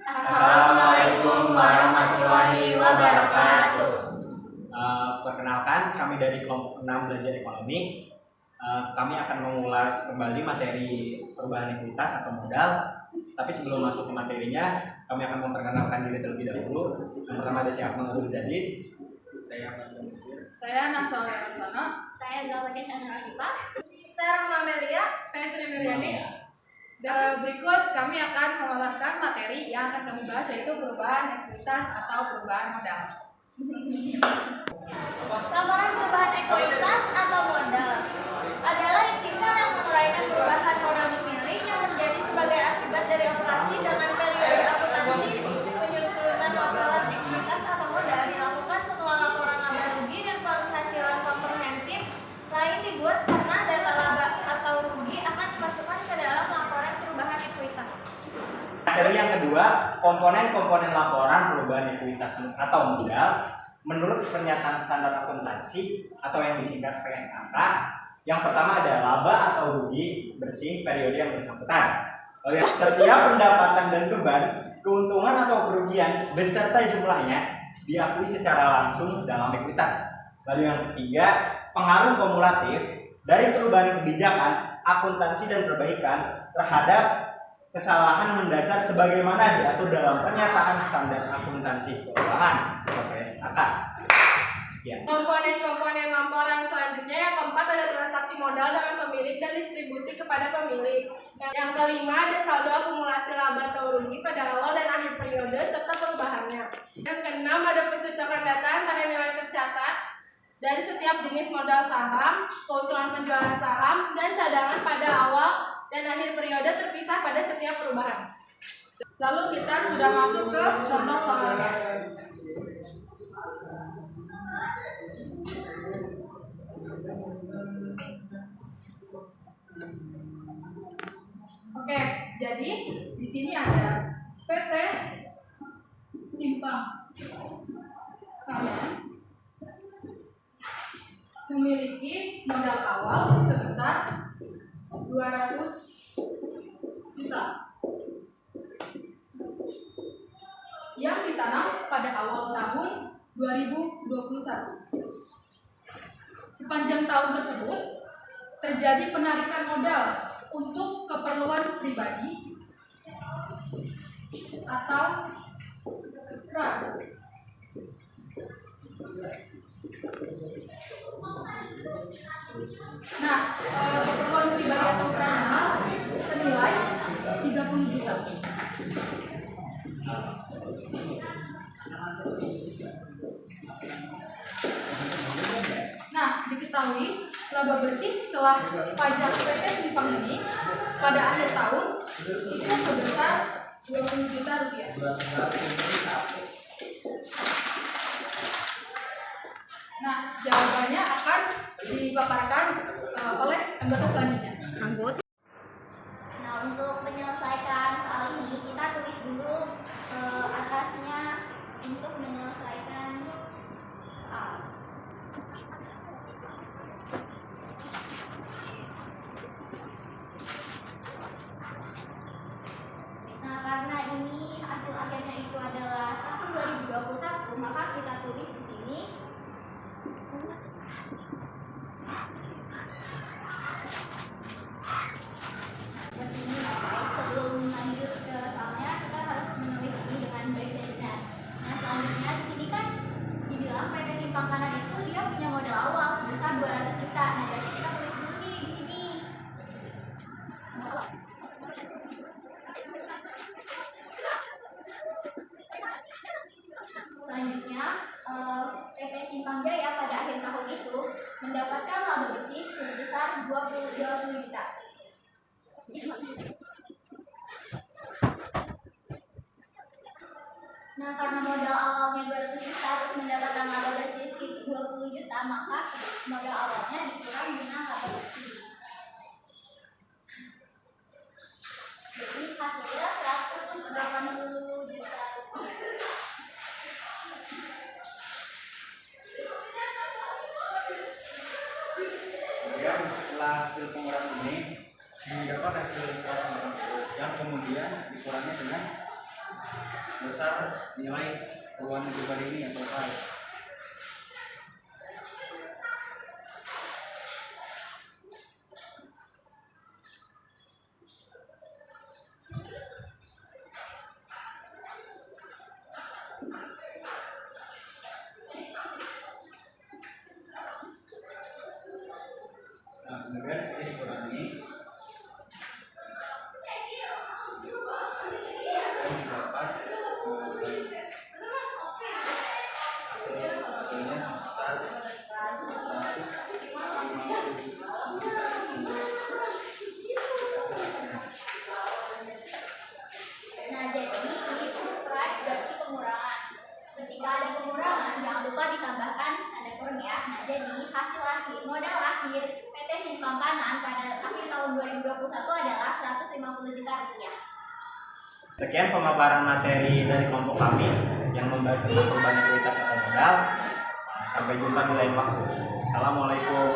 Assalamualaikum warahmatullahi wabarakatuh. Perkenalkan, kami dari kelompok 6 belajar ekonomi. Kami akan mengulas kembali materi perubahan ekuitas atau modal. Tapi sebelum masuk ke materinya, kami akan memperkenalkan diri terlebih dahulu. Yang pertama ada siapa? Zadid. Saya Naswa Yarsana. Saya Zalbakin Anarafifah. Saya Rahma Melia. Saya Tri Miriani. Dan berikut kami akan memaparkan materi yang akan kami bahas, yaitu perubahan ekuitas atau perubahan modal. Laporan perubahan ekuitas atau modal adalah intisan yang menguraikan perubahan orang pemilik yang terjadi sebagai akibat dari operasi dengan periode akuntansi penyusunan laporan ekuitas atau modal dilakukan setelah laporan laba rugi dan penghasilan komprehensif lain dibuat karena data laba atau rugi akan dimasukkan ke dalam laporan perubahan ekuitas. Materi yang kedua, komponen-komponen laporan perubahan ekuitas atau modal menurut pernyataan standar akuntansi atau yang disingkat PSAK. Yang pertama ada laba atau rugi bersih periode yang bersangkutan. Lalu setiap pendapatan dan beban, keuntungan atau kerugian beserta jumlahnya diakui secara langsung dalam ekuitas. Lalu yang ketiga, pengaruh kumulatif dari perubahan kebijakan, akuntansi dan perbaikan terhadap kesalahan mendasar sebagaimana diatur dalam pernyataan standar akuntansi keuangan atau PSAK. Sekian. Komponen-komponen laporan selanjutnya yang keempat ada transaksi modal dengan pemilik dan distribusi kepada pemilik. Yang kelima ada saldo akumulasi laba atau rugi pada awal dan akhir periode serta perubahannya. Yang keenam ada pencocokan data antara nilai tercatat dari setiap jenis modal saham, keuntungan penjualan saham, dan cadangan pada awal dan akhir periode terpisah pada setiap perubahan. Lalu kita sudah masuk ke contoh soalnya. Oke, jadi di sini ada PT Simpang Kamen memiliki modal awal sebesar 200 juta yang ditanam pada awal tahun 2021. Sepanjang tahun tersebut terjadi penarikan modal untuk keperluan pribadi atau PRA. Nah, keperluan pribadi atau PRA senilai 30 juta. Nah, diketahui laba bersih setelah pajak PT Simpang ini pada akhir tahun itu sebesar 20 juta rupiah. Nah, jawabannya akan dipaparkan oleh anggota selanjutnya. Nah, untuk menyelesaikan soal ini kita tulis dulu atasnya untuk menyelesaikan soal. Nah, karena ini hasil akhirnya itu adalah tahun 2021, maka kita tulis di sini seperti ini. Baik, sebelum lanjut ke soalnya kita harus menulis ini dengan baik dan benar. Nah, selanjutnya di sini kan dibilang PT Simpang Kanan itu dia punya modal awal sebesar 200 juta. Nah, berarti kita tulis dulu nih di sini. Selanjutnya, PT Simpang Jaya pada akhir tahun itu mendapatkan laba bersih sebesar 20 juta. Nah, karena modal awalnya 200 juta terus mendapatkan laba bersih 20 juta, maka modal awalnya dikurang dengan laba bersih. Jadi hasilnya 180 juta. Kemudian setelah hasil pengurangan ini mendapat hasil yang kemudian dikurangi dengan besar nilai keuangan pribadi ini atau apa? Nah, kemudian ini dikurangi dan didapat hasilnya sebesar 150. Nah, jadi ini subtract berarti pengurangan. Ketika ada pengurangan, jangan lupa ditambahkan tanda kurung ya. Nah, jadi hasil akhir, modal akhir PT Simpang Kanan pada akhir tahun 2021 adalah 150 juta rupiah. Sekian pemaparan materi dari kelompok kami yang membahas tentang perubahan ekuitas atau modal. Sampai jumpa di lain waktu. Assalamualaikum.